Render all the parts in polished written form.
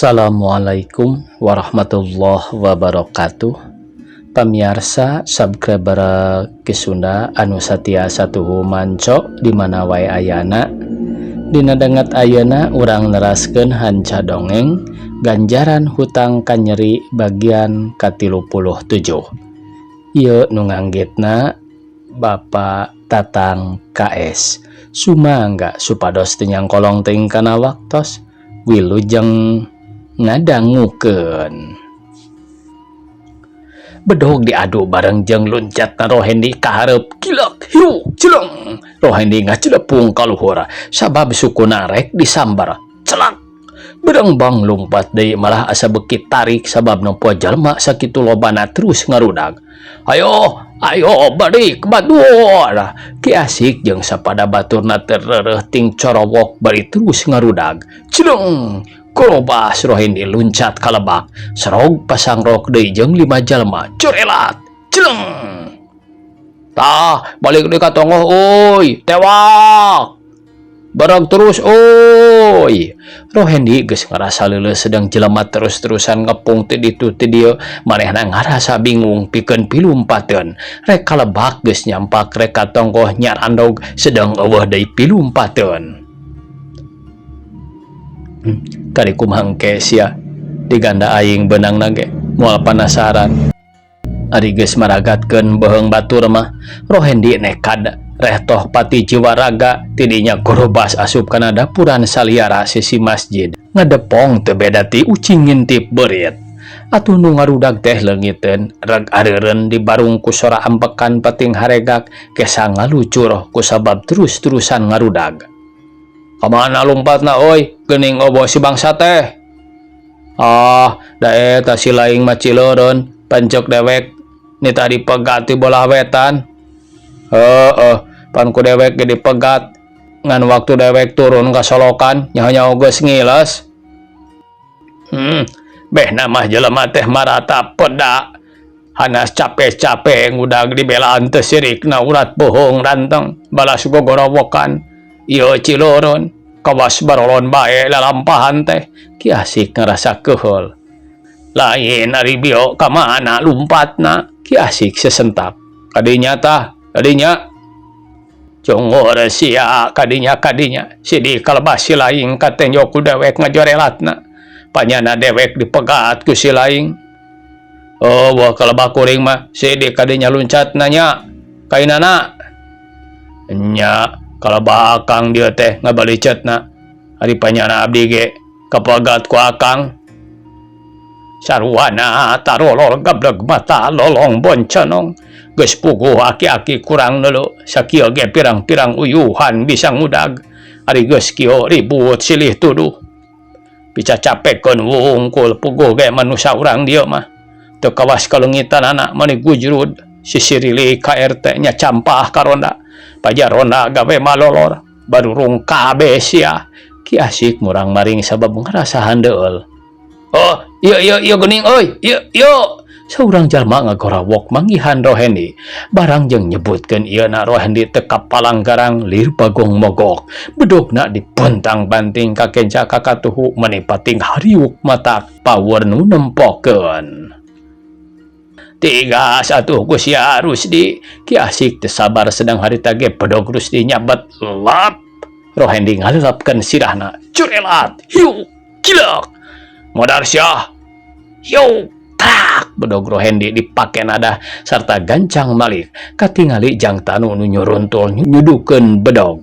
Assalamualaikum warahmatullahi wabarakatuh. Pamirsa subscriber Kisunda anu satia satuhu manco di mana wae ayana. Dina dengat ayana urang neraskeun hanca dongeng ganjaran hutang kanyeri bagian ka-37. Ieu nu nganggitna Bapak Tatang KS. Sumangga supados teu nyangkolong teuing kana waktos wilujeng ngadangukeun. Bedog diadu bareng jeung luncat na Rohendi ka hareup kilak hiu celeng. Rohendi ngacelepung ka luhur sabab sukuna rek disambar celak. Bedeng bang lumpat deui malah asa beuki tarik sabab nempo jalma sakitu lobana terus ngarudag. Ayo balik batur. Ki asik jeung sapada baturna terreureuh ting corowok bari terus ngarudag. Celeng. Kolobas Rohendi luncat ka lebak. Serog pasang rok deui jeung 5 jalma. Corelat. Celeng. Tah, balik deui ka tongoh euy. Tewak. Barang terus euy. Rohendi geus ngarasa leuleuh sedang jelema terus-terusan ngepung teu ditu teu dieu, manehna ngarasa bingung pikeun pilumpateun. Rek kalebak geus nyampak rek ka tonggoh nyar andog sedang eueuh deui pilumpateun. Kari kumaha engke sia diganda aing beunangna ge moal panasaran. Ari geus maragatkeun beuheung batur mah Rohendi nekad reh toh pati jiwa raga tidinya gorobas asup kana dapuran saliara sisi masjid ngadepong teu beda ti ucing ngintip beurit. Atuh nu ngarudag teh leungiteun reg areureun dibarung ku sora ambekan peting haregak kesa ngalucur ku sabab terus-terusan ngarudag. Kamana lompatna euy geuning obo si bangsa teh? Ah, da eta si laing mah cileureun pancok dewek nita dipegat ti bolah wetan. Pan ku dewek ge dipegat ngan waktu dewek turun ka solokan nyaho-nyaho geus ngiles. Beh mah jelema teh marata peda. Hanas capek-capek ngudag dibelaan teu sirikna urat bohong ranteng balas gogorowokan. Ieu cileureun kawas barolon bae lalampahan teh. Ki asik ngarasa keheul. Lain ari bio ka mana lumpatna. Ki asik sesentak. Kadinya tah, kadinya cunggur sia kadinya sidi kalebas si laing katenjo ku dewek ngajorelatna. Panyana dewek dipegat ku si laing. Oh, buah kalebak kuring mah sidi kadinya luncat nanya kainana. Nya kalebak akang dia teh ngabalicetna. Ari panyana abdi ge kapegat ku akang. Sarwana tarolol gableg mata lolong bonconong. Geus puguh aki-aki kurang neuleuh sakieu ge pirang-pirang uyuhan bisa ngudag. Ari geus kieu ribut silih tuduh. Bisa capekeun wungkul puguh ge manusia urang dieu mah. Teu kawas kaleungitanana mani gujrud sisirili KRT nya campah ka ronda. Pajaronda gawe malolor barurung kabeh sia. Ki asik murang maring sabab ngarasa handeul. Oh, ieu geuning euy. Ieu. Saurang jalma ngagorawok manggihan Rohendi. Barang jeung nyebutkeun ieuna Rohendi teu kapalang garang lir bagong mogok. Bedogna dipontang banting ka kenca kakatuhu mani pating hariuk mata power nu nempokeun. Tigas atuh ku sia Rusdi. Ki asik teu sabar sedang harita ge pedog Rusdi nyabet lap. Rohendi ngalelepkeun sirahna. Curelat. Hiu. Kilak. Modar syah. Hiu. Tak bedog Rohendi dipake nada sarta gancang malih katingali jang tanu nu nyuruntul nyudukeun bedog.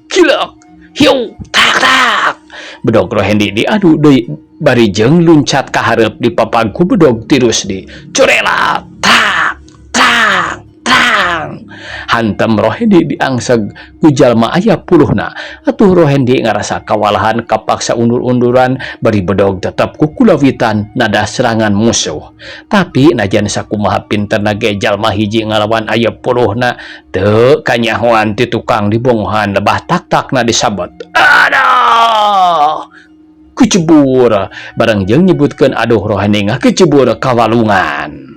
Kilak. Hiu. Tak. Bedog Rohendi diadu deui bari jeung luncat ka hareup dipapag ku bedog ti Rusdi. Curelat. Tak. Hantem Rohendi diangseg ku jalma aya puluhna. Atuh Rohendi ngarasa kawalahan kapaksa undur-unduran bari bedog tetep ku kulawitan nada serangan musuh. Tapi najan sakumaha pinterna ge jalma hiji ngalawan aya puluhna teu kanyahoan ti tukang dibongohan lebah tak-takna disabot. Aduh! Kecebur barang jeung nyebutkeun aduh Rohendi ngakecebur kawalungan.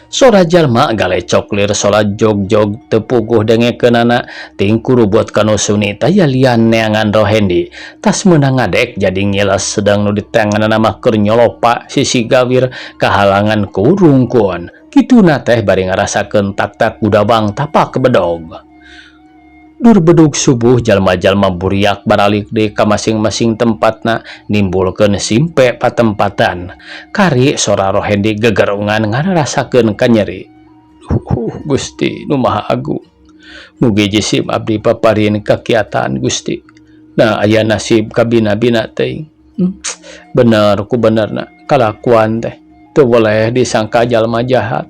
Sora jalma galecok lir salat jog-jog tepuguh dengekeunana ting kurubot kanu suni taya lian neangan Rohendi tas meunang ngadek jadi ngilas sedang nu ditenganana mah keur nyolopa sisi gawir kahalangan ku rungkun kituna teh bari ngarasakeun tak-tak budabang tapak bedog. Dur bedug subuh jalma-jalma buriak baralik di ka masing-masing tempatna nimbulkeun simpe patempatan. Kari sora Rohendi gegerungan ngararasakeun kanyeri. Gusti nu Maha Agung. Mugi jisim abdi paparin kakiatan Gusti. Nah aya nasib kabina-bina teh. Bener ku benerna kalakuan teh teu boleh disangka jalma jahat.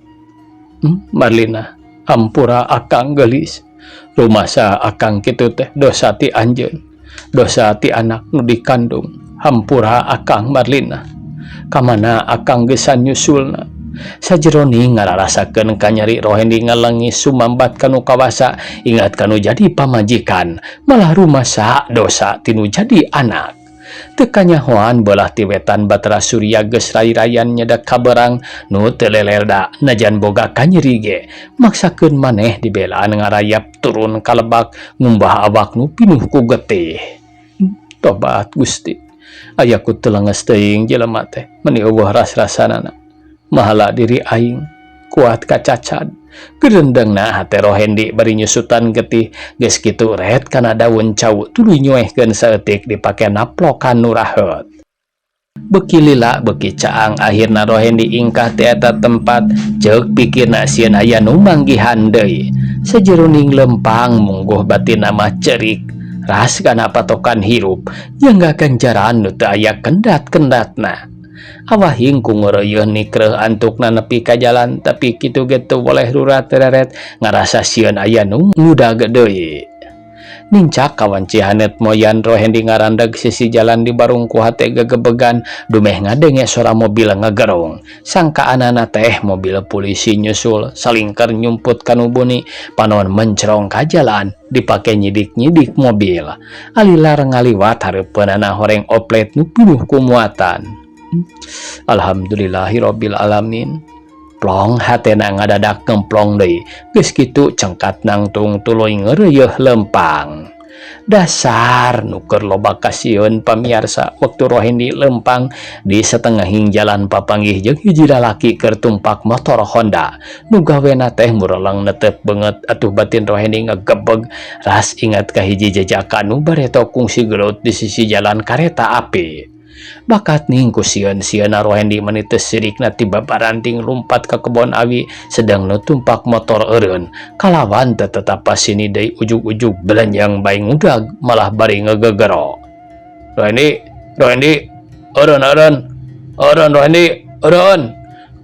Marlina hampura akang gelis. Rumasa akang kitu teh dosa ti anjeun, dosa ti anak nu dikandung. Hampura akang Marlina, kamana akang geus nyusulna. Sajeroni ngararasakeun kanyeri Rohendi ngalengi sumambat kanu kawasa ingat kanu jadi pamajikan, malah rumasa dosa tinu jadi anak. Teu kanyahoan beulah ti wetan Batara Surya geus rai-rayan nyedak kaberang nu teu lelelda najan boga kanyeri ge maksakeun maneh dibelaan ngarayap turun ka lebak ngumbah awak nu pinuh ku getih. Tobat Gusti, aya ku teu leungeus teuing jelema teh meuni eueuh ras-rasanana. Mahala diri aing kuat kacacad. Gerendengna hate Rohendi bari nyusutan getih geus kitu ret kana daun cau tuluy nyoehkeun saeutik dipake naplokan nu raheut. Beuki lila beuki caang akhirna Rohendi ingkah ti eta tempat ceuk pikirna sieun aya nu manggihan deui. Sajeroning lempang mungguh batinna mah cerik ras kana patokan hirup yang ganjaran nu teu aya kendat-kendatna. Awahing ku ngeureuyeuh nikreuh antukna nepi ka jalan tapi kitu ge teu boleh rurat tereret ngarasa sieun aya nu ngudag deui. Nincak kawan cihanet moyan Rohendi ngarandeg sisi jalan di barung ku hate gegebegan dumeh ngadenge suara mobil ngegerong. Sangkaanana teh mobil polisi nyusul salingker nyumput kanu buni panon mencrong ka jalan dipake nyidik-nyidik mobil. Alilar ngaliwat hareupeunana horeng oplet nu pinuh ku muatan. Alhamdulillahirabbil alamin. Plong hatena ngadadak ngemplong deui. Geus kitu cengkat nangtung tuluy ngeureuyeuh lempang. Dasar nu keur loba kasieun pamiarsa waktu Rohendi lempang di satengahing jalan papanggih jeung hiji lalaki keur tumpak motor Honda. Nu gawena teh mureleng netep beungeut atuh batin Rohendi ngagebeg ras ingat ka hiji jajakan nu bareto kungsi gelut di sisi jalan kareta api. Bakat ning ku sieun-sieunna Rohendi meuni teu sirikna tiba baranting lumpat ka kebon awi sedang nu tumpak motor eureun kalawan teu tetap sini deui ujug-ujug belenjang bae ngudag malah bari ngegegero. Rohendi eureun Rohendi eureun.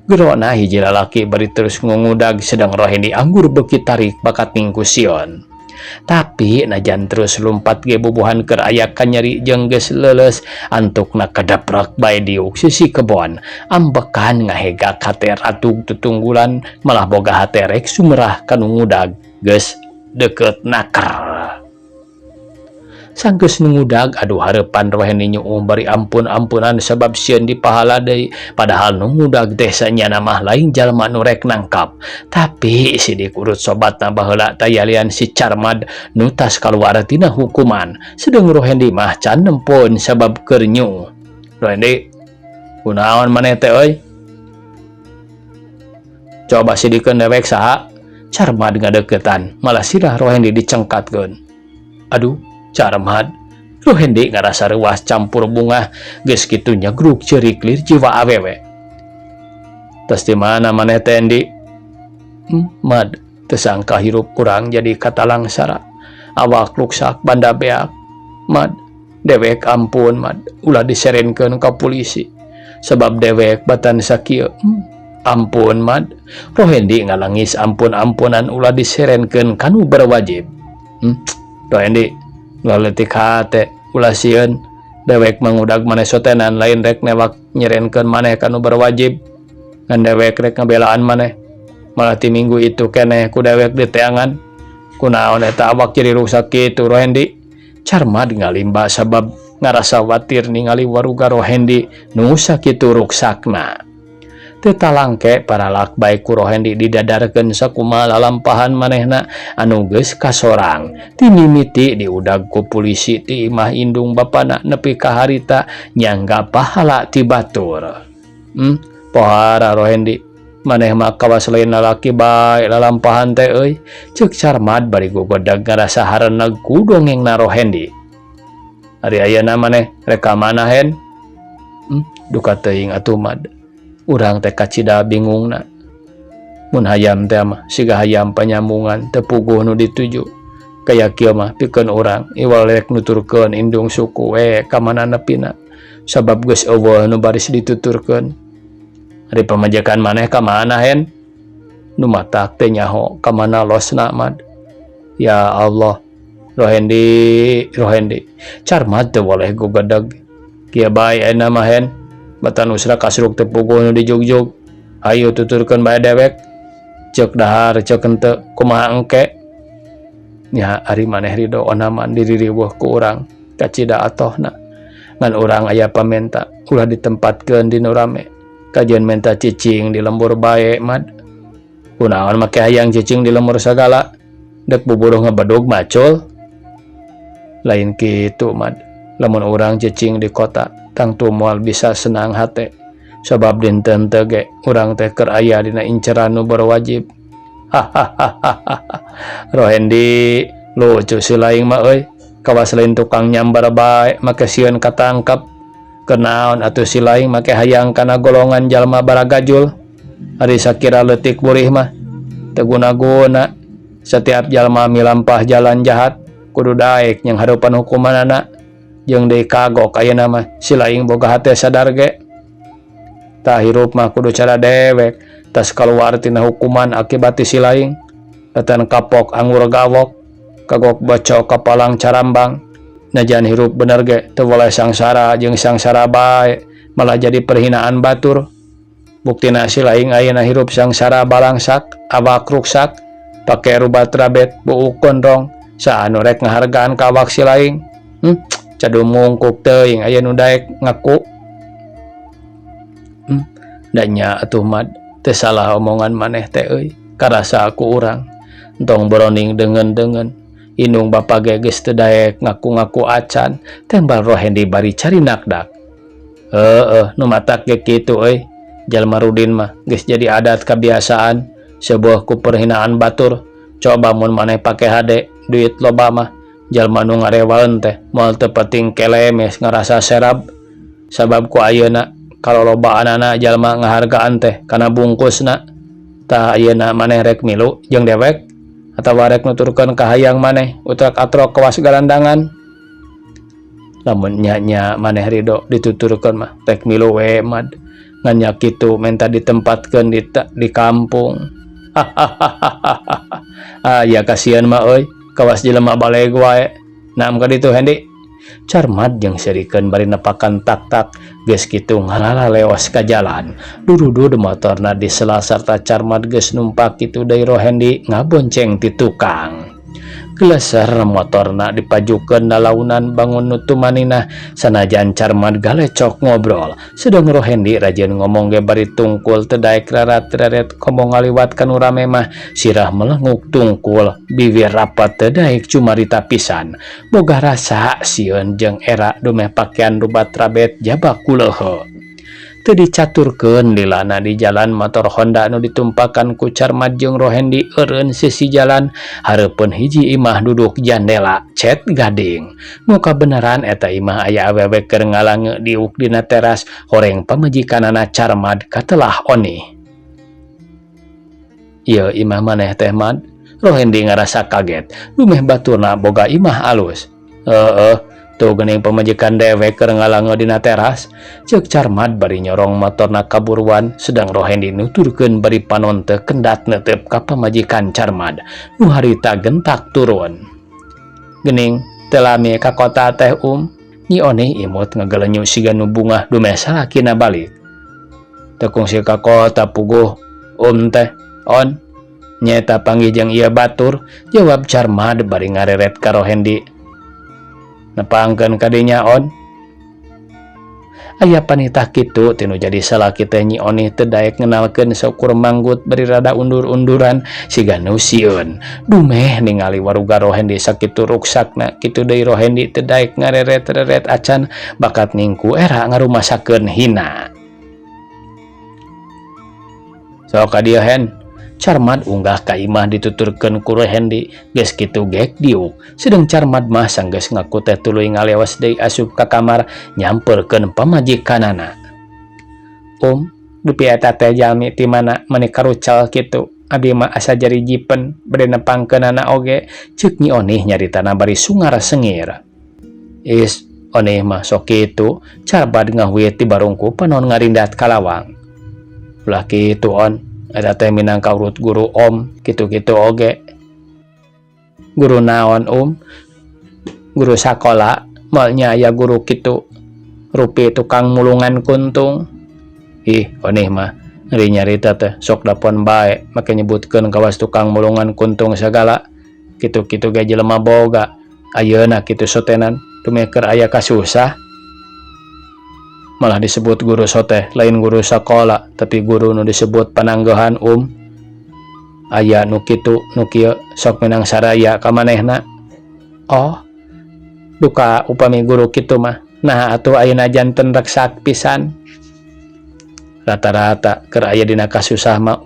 Gerona hiji lalaki bari terus ngudag sedang Rohendi anggur beuki tarik bakat ning ku sieun. Tapi najan terus lumpat ge bubuhan keur aya kanyeri jeung geus leuleus antukna kadaprak bae diuk sisi kebon ambekan ngahegak hate ratug tutunggulan malah boga hate rek sumerah kanu ngudag geus deukeut naker. Sanggeus ngudag aduh hareupan Rohendi nyuuh bari ampun-ampunan sabab sieun dipahala deui padahal nu ngudag teh sanyana mah lain jalma nu rek nangkap tapi sidik urut sobatna baheula taya lian si Carmad nu tas kaluar tina hukuman sedeng Rohendi mah can nempun sabab keur nyuuh. Rohendi kunaon maneh teh euy? Coba sidikeun dewek saha? Carmad ngadeuketan malah sirah Rohendi dicengkatkeun. Aduh Carmad, Rohendi ngarasa reuas campur bunga geus kitu nyagrug ceurik lir jiwa awewe. Tos di mana maneh teh Endi? Mad, teu sangka hirup urang jadi katalang sara. Awak luksak banda beak. Mad, dewek ampun Mad, ulah diserenkeun ka polisi. Sebab dewek batan sakieu. Ampun Mad. Rohendi ngalangis ampun-ampunan ulah diserenkeun kanu berwajib. Rohendi leutik hate ulah sieun dewek mangudag maneh sotenan lain rek newak nyerenkeun maneh kanu berwajib ngan dewek rek ngabelaan maneh malah ti minggu itu keneh ku dewek diteangan kunaon eta awak jadi rusak kitu Rohendi. Carmad ngalimba sabab ngarasa watir ningali waruga Rohendi nu sakitu ruksakna. teu talangke paralak bae ku Rohendi didadarkeun sakumaha lalampahan manehna anu geus kasorang ti mimiti diudag ku polisi ti imah indung bapana nepi ka harita nyangga pahala ti batur. Pohara Rohendi, maneh mah kawas lain lalaki bae lalampahan teh euy, ceuk Carmad bari gogodag ngarasa hareuneg ku dongengna Rohendi. Ari ayeuna maneh rek ka mana hen? Duka teuing atuh Mad. Urang teh kacida bingungna. Mun hayam teh mah siga hayam panyamungan teu puguh nu dituju. Kaya kieu mah pikeun urang iwal rek nuturkeun indung suku we ka mana nepina. Sabab geus eueuh nu baris dituturkeun. Ari pamajikan maneh ka mana hen? Nu matak teh nyaho ka mana losna Mad. Ya Allah, Rohendi, Carmad teu boleh gogodag. Kieu bae ayeuna mah hen. Batan usra kasruk teu puguh nu dijugjug. Hayu tuturkeun bae dewek. Ceuk dahar ceuk henteu kumaha engke? Nya ari maneh ridho onaman diririweuh ku urang kacida atohna. Ngan urang aya pamenta ulah ditempatkeun di nu rame. Kajian menta cicing di lembur bae Mad. Kunaon make hayang cicing di lembur sagala? Dek buburuh ngebedug macul. Lain kitu Mad. Lamun urang cicing di kota tangtu moal bisa senang hate. Sabab dinten teu ge urang teh keur aya dina inceran nu berwajib. Rohendi lucu si laing mah euy. Kawas lain tukang nyambar bae make sieun katangkep. Kenaon atuh si laing make hayang kana golongan jalma baragajul. Ari sakira leutik burih mah teu guna-guna. Setiap jalma milampah jalan jahat kudu daek nyang hareupan hukumanana. Jeung deui kagok ayeuna mah si laing boga hate sadar ge. Tah hirup mah kudu cara dewek tas kaluar tina hukuman akibat ti si laing. Datan kapok anggur gawok kagok bocok kapalang carambang. Najan hirup bener ge teu boleh sangsara jeung sangsara bae malah jadi perhinaan batur. Buktina si laing ayeuna hirup sangsara balangsak awak ruksak pake rubat rabet buuk gondrong saanu rek ngahargaan ka awak si laing. Cadu mungkuk teuing aya nu daek ngaku. Da nya atuh Mad teu salah omongan maneh teh euy. Karasa ku urang entong beroning deungeun-deungeun. Indung bapa ge geus teu daek ngaku-ngaku acan tembal Rohendi bari cari nakdak. Nu matak ge kitu euy. Jalma Rudin mah geus jadi adat kebiasaan sebuah ku perhinaan batur. Coba mun maneh pake hade duit loba mah jalma nu ngarewaeun teh moal teu penting kelemes ngarasa serab. Sabab ku ayeuna kalolobaanana jalma ngahargaan teh kana bungkusna. Tah ayeuna maneh rek milu jeung dewek atawa rek nuturkeun ka hayang maneh utrak-atrok kawas garandangan. Lamun nya maneh ridho dituturkeun mah rek milu we Mad. Ngan nya kitu menta ditempatkeun di kampung. Ya kasihan mah euy, kawas jelema baleg wae. Naam ka ditu Hendi. Carmad jeung serikeun bari nepakan tak-tak geus kitu ngalala leos ka jalan. Dudu motorna di sela sarta Carmad geus numpak kitu deui Rohendi ngabonceng ti tukang. Geleser motorna dipajukeun nalaunan bangun nutumanina sanajan Carmad galecok ngobrol. Sedang Rohendi rajin ngomong ge bari tungkul teu daek rarat-raret komo ngaliwat ka nu rame mah sirah melenguk tungkul bibir rapat teu daek cumarita pisan. Boga rasa sieun jeung era dumeh pakean rubat rabet jabak kuleuheuk. Teu dicaturkeun lilana di jalan motor Honda nu ditumpakan ku Carmad jeung Rohendi eureun sisi jalan hareupeun hiji imah duduk jandela cet gading. Muka beneran eta imah aya awewe keur ngalange diuk dina teras horeng pamajikanana Carmad katelah oni. Ieu imah maneh teh Mad? Rohendi ngarasa kaget. Lumeh baturna boga imah alus. Tuh geuning pamajikan dewek keur ngalange dina teras. Ceuk Carmad bari nyorong motorna kaburuan sedang Rohendi nuturkeun bari panon teu kendat neuteup ka pamajikan Carmad nu harita gentak turun. Geuning teu lami ka kota teh Nyi Oni imut ngagelenyuk siga nu bungah dumeh salakina balik. Teu kungsi ka kota puguh teh on. Nyeta panggih jeung ieu batur, jawab Carmad bari ngareret ka Rohendi. Nepangkeun ka dinya on. Aya panitah kitu tinu jadi salaki teh Nyi Onih teu daek ngenalkeun saukur manggut bari rada undur-unduran siga nu sieun. Dumeh ningali waruga Rohendi sakitu ruksakna, kitu deui Rohendi teu daek ngareret-reret acan bakat ningku era ngarumasakeun hina. Sok ka dieu hen. Carmad unggah ka imah dituturkeun ku Rohendi geus kitu gek diuk. Sedeng Carmad mah sanggeus ngaku teh tuluy ngalewas deui asup ka kamar nyamperkeun pamajikanana. Dupi eta teh jalmi ti mana meuni karucal kitu. Abi mah asa jari jipen bade nepangkeunana oge, ceuk Nyi Onih nyaritana bari sungar sengir. Is Onih mah sok kitu, Carmad ngahuyeut ti barungku panon ngarindat kalawang. Ulah kitu on. Eta teh minangka urut guru kitu-kitu oge. Guru naon Guru sakola, malnya aya guru kitu. Rupi tukang mulungan kuntung. Onih mah ngeri nyarita teh sok dapon bae make nyebutkeun kawas tukang mulungan kuntung sagala. Kitu-kitu ge jelema boga. Ayeuna kitu sotenan tumeker aya kasusah. Malah disebut guru soteh lain guru sakola, tapi guru nu disebut pananggohan aya nu kitu nu kieu sok menang saraya ka manehna. Duka upami guru kitu mah nah atuh ayeuna janten reksak pisan. Rata-rata keur aya dina kasusah mah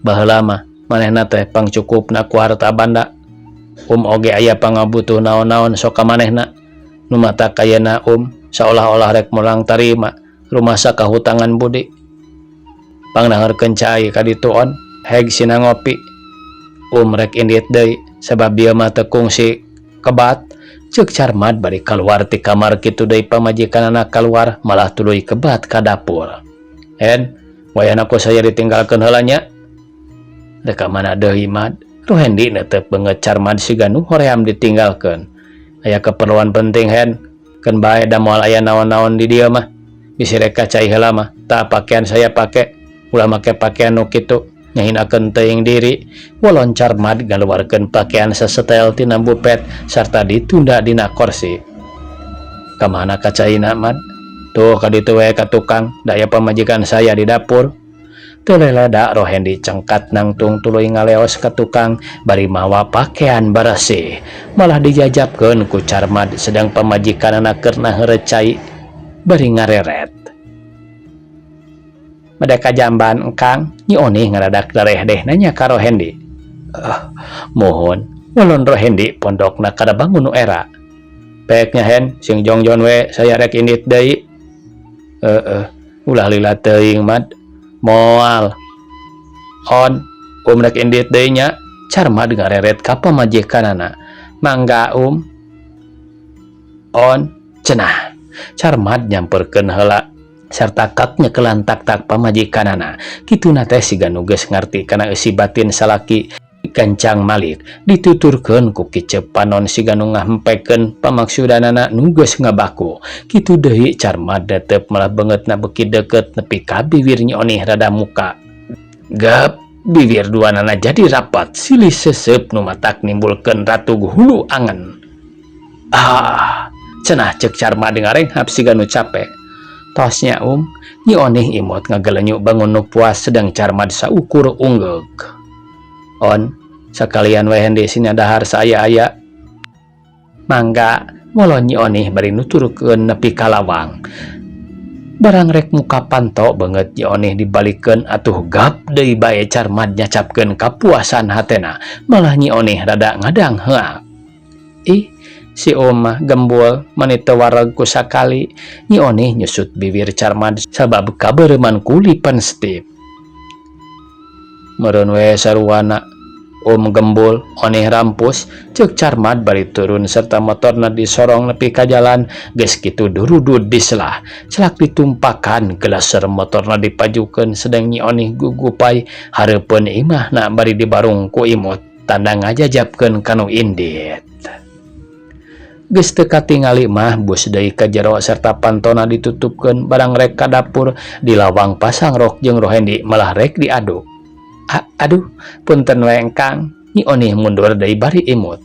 baheula mah manehna teh pangcukupna ku harta banda. Oge aya pangabutuh naon-naon sok ka manehna nu mata kayana seolah-olah rek mulang tarima rumasa kahutangan budi. Pangdangarkeun cai ka ditu heg sina ngopi. Rek indit deui sabab bieu mah teu kungsi kebat. Ceuk Carmad bari kaluar ti kamar kitu deui pamajikanana kaluar malah tuluy kebat ka dapur. Wayahna ku saya ditinggalkeun heula nya. Rek mana deui Mad? Rohendi netep beungeut Carmad siga nu hoream ditinggalkeun. Aya keperluan penting kan bae da moal aya naon-naon di dieu mah bisi rek cai heula mah tah pakaian saya pake ulah make pakaian nu kitu nyahinakeun teuing diri. Walon Carmad ngaluarkeun pakaian sasetel tina bupet sarta ditunda dina kursi. Kamana kacaina Mad? Tuh ka ditu we ka tukang da aya pamajikan saya di dapur. Teu leleda Rohendi cengkat nangtung tuluy ngaleos ka tukang bari mawa pakaian bersih. Malah dijajabkeun ku Carmad sedang pamajikanana keur naheureut cai bari ngareret. Bade ka jamban engkang, Nyi Onih ngaradak darehdeh nanya ka Rohendi. Mohon, walon Rohendi pondokna kada bangun nu era. Peknya sing jongjon we saya rek indit deui. Ulah lila teuing Mad. Moal rek indit deui nya. Carmad ngareret ka pamajikanana. Mangga cenah. Carmad nyamperkeun heula sarta kak nyekelan tak-tak pamajikanana. Kituna teh siga nu geus ngarti kana eusi batin salaki Gancang Malik dituturkeun ku kicep panon siga nu ngahempekeun pamaksudanana nu geus ngabaku. Kitu deui Carmad tetep malah beungeutna beuki deukeut nepi ka bibir Nyi Onih rada muka. Gap bibir duanana jadi rapat silih seseup nu matak nimbulkeun ratug hulu angen. Cenah ceuk Carmad ngarenghap siga nu capek. Tosnya Nyi Onih imot ngagelenyu bangun nu puas sedang Carmad saukur unggeg. Sakalian we hende sina dahar saaya-aya. Mangga molon Nyi Onih bari nuturkeun nepi ka lawang. Barang rek muka panto banget Nyi Onih dibalikeun atuh gap deui bae Carmad nyacapkeun kapuasan hatena. Malah Nyi Onih rada ngadang heak. Si omah gembul meuni teu wareg ku sakali. Nyi Onih nyusut bibir Carmad sabab kabeureman kulipan stip. Meureun we saruana gembul Onih rampus ceuk Carmad bari turun serta motorna disorong nepi ka jalan. Geus kitu durudud diselah celak ditumpakan gelaser motorna dipajukeun sedang Nyi Onih gugupay hareupeun imahna bari dibarung ku imut tanda ngajajabkeun kanu indit. Geus teu katingali mah bus deui ka jero sarta pantona ditutupkeun barang rek ka dapur. Di lawang pasang rok jeung Rohendi malah rek diaduk. Aduh punten we engkang. Nyi Onih mundur deui bari imut.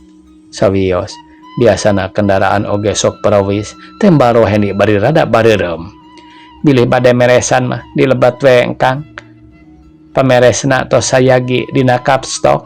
Sawios biasana kendaraan oge sok perawis tembal rohendi bari rada bareureum. Bilih bade meresan mah dilebat we engkang pameresna tos sayagi dina kapstok.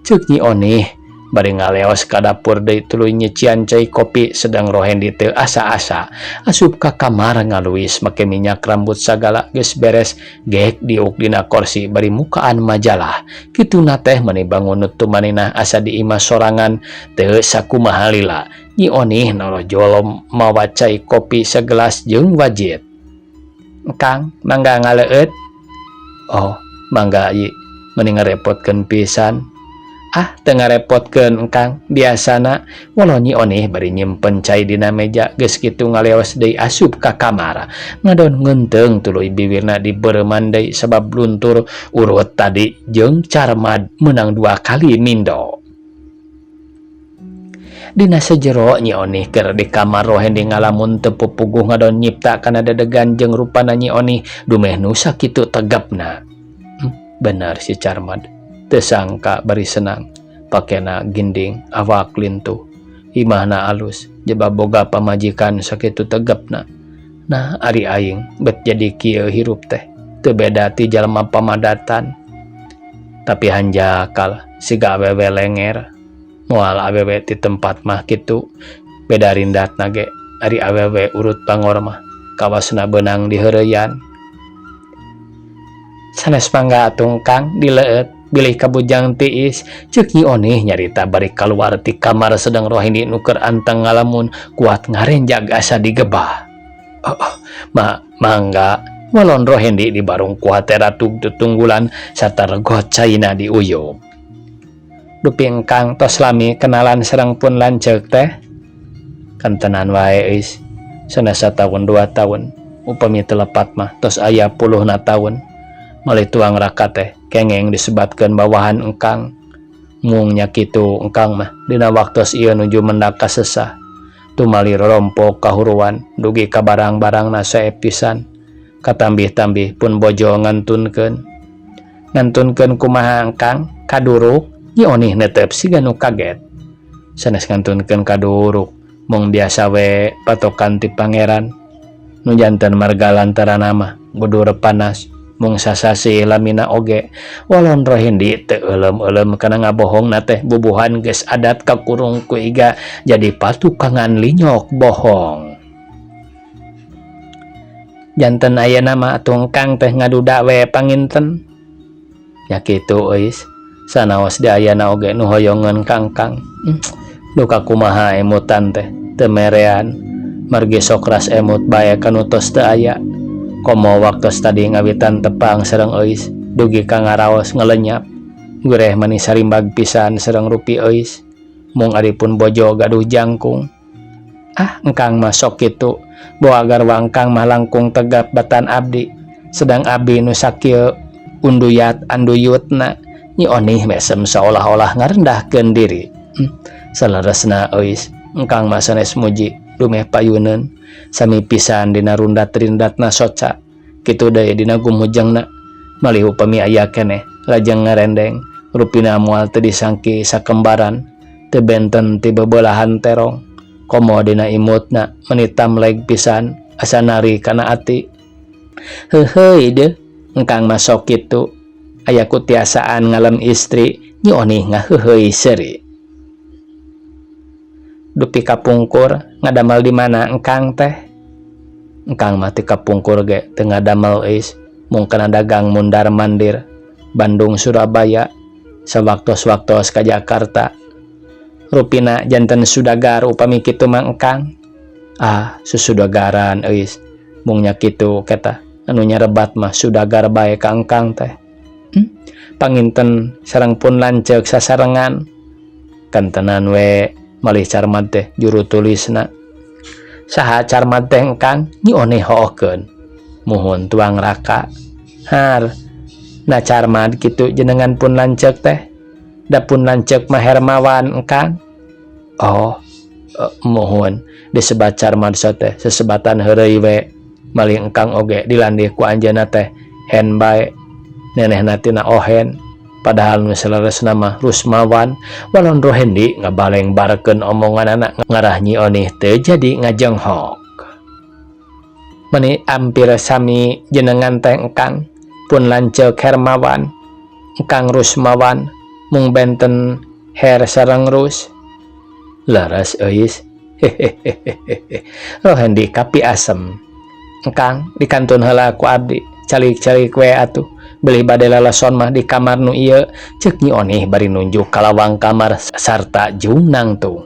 Ceuk Nyi Onih bari ngaleos ka dapur deui tuluy nyician cai kopi sedang rohendi teu asa-asa asup ka kamar ngaluis make minyak rambut sagala geus beres geek diuk dina kursi bari mukaan majalah kituna teh meuni bangun tu manehna asa diimah sorangan teu sakumaha lila. Nyi Onih narojol mawa cai kopi segelas jeung wajit. Kang mangga ngaleueut. Oh mangga ieu meuni ngarepotkeun pisan. Ah, teu ngarepotkeun Kang, biasana walau Nyi Onih bari nyimpen cai dina meja geus kitu ngaleos deui asup ka kamar. Ngadon ngeunteung tuluy bibirna dibeureman deui sabab luntur urut tadi jeung Carmad menang 2 kali mindo. Dina sajero Nyi Onih keur di kamar rohendi ngalamun teu pupuguh ngadon nyipta kana dedegan jeung rupana Nyi Onih dumeh nu sakitu tegapna. Bener si Carmad. Teu sangka bari senang pakena ginding awak lintuh imahna alus jeba boga pamajikan sakitu tegepna. Nah ari aing bet jadi kieu hirup teh teu beda ti jalma pamadatan tapi hanjakal siga awewe lenger moal awewe ti tempat mah kitu beda rindatna ge ari awewe urut pangor mah kawasna beunang di heureuyan. Sanes mangga atung Kang dileueut bilih kabujang tiis. Ceuk Nyi Onih nyarita bari kaluar ti kamar sedang rohendi nuker anteng ngalamun kuat ngarenjag asa digebah. Mangga walon rohendi di barung kuat ratug tutunggulan sarta regot caina diuyup. Dupi engkang tos lami kenalan sareng pun lanceuk teh. Kantenan wae eus. Sanes sataun 2 tahun upami telepat mah tos aya 10 taun. Malih tuang raka teh kengeng disebatkeun bawahan engkang. Mung nya kitu engkang mah dina waktos ieu nuju mendak ka sesah. Tumali rorompok kahuruan dugi ka barang-barangna sae pisan. Katambih-tambih pun bojo ngantunkeun. Ngantunkeun kumaha engkang? Kaduruk. Nyi Onih netep siga nu kaget. Sanes ngantunkeun kaduruk mung biasa we patokan ti pangeran. Nu janten marga lantaran mah gudur panas. Mung sasasi lamina oge walon rohendi teu euleum-euleum kana ngabohongna teh bubuhan geus adat kakurung ku iga jadi patukangan linyok bohong. Janten ayeuna mah atuh Kang teh ngaduda we panginten. Ya kitu eus sanaos di ayeuna oge nu hoyongeun Kang. Duka kumaha emutan teh teu merean margi sok ras emut bae kanu tos teu aya. Komo waktos tadi ngawitan tepang sareng eus dugi ka ngaraos ngelenyap gureh manis sarimbag pisan sareng rupi eus mung adipun bojo gaduh jangkung. Engkang mah sok kitu boa garwa engkang mah langkung tegap batan abdi sedang abdi nu sakieu unduyat anduyutna. Nyi Onih mesem seolah-olah ngarendahkeun diri. Saleresna eus engkang mah sanes muji dumeh payuneun sami pisan dina rundat-rindatna soca kitu deui dina gumujengna malih upami aya keneh lajeng ngarendeng rupina moal teu disangki sakembaran teu benten ti bebelahan terong komo dina imutna menitam leg pisan asa nari kana ati. Heuheuy deuh engkang mah sok kitu aya kutiasaan ngalem istri. Nyi Onih ngaheuheuy seuri. Dupi kapungkur ngadamel di mana engkang teh? Engkang mah ti kapungkur ge teu ngadamel eus mung kana dagang mundar mandir Bandung Surabaya sawaktos-waktos ka Jakarta. Rupina janten sudagar upami kitu mah engkang. Susudagaran eus mung nya kitu keta anu nyarebat mah sudagar bae ka engkang teh. Panginten sareng pun lanceuk sasarengan. Kantenan we malih Carmad teh juru tulisna. Saha Carmad teh engkang? Nyi Onih hookeun. Muhun tuang raka. Har. Na Carmad kitu jenengan pun lanceuk teh. Da pun lanceuk mah Hermawan engkang. Muhun disebat Carmad teh sesebatan heureuy we. Malih engkang oge dilandih ku anjeunna teh Hen bae. Nenehna tina Ohen. padahal nu saleres nama Rusmawan. Walon Rohendi ngabaleng bareken omongan anak ngarah Nyi Onih teu jadi ngajenghok. Meni ampir sami jenengan teh engkang pun lanceuk Hermawan, engkang Rusmawan mung benten Her sareng Rus. Leres euis. Hehehe. Rohendi kapi asem. Engkang dikantun heula ku abdi, calik-calik we atuh. Beli bade lalason mah di kamar nu ieu, ceuk Nyi Onih bari nunjuk ka lawang kamar sarta junang tuh.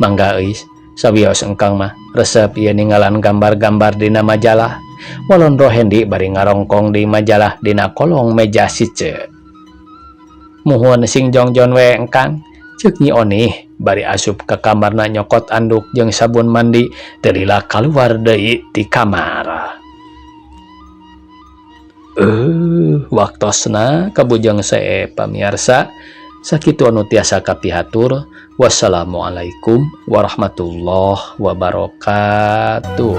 Mangga euis, sawios engkang mah resep ieu ninggalan gambar-gambar dina majalah. Walon Rohendi bari ngarongkong di majalah dina kolong meja sice. Muhun sing jongjon we engkang, ceuk Nyi Onih bari asup ka kamarna nyokot anduk jeung sabun mandi teu lila kaluar deui ti kamar. Waktosna kabujang sae pamirsa, sakitu anu tiasa kapihatur. Wassalamualaikum warahmatullahi wabarakatuh.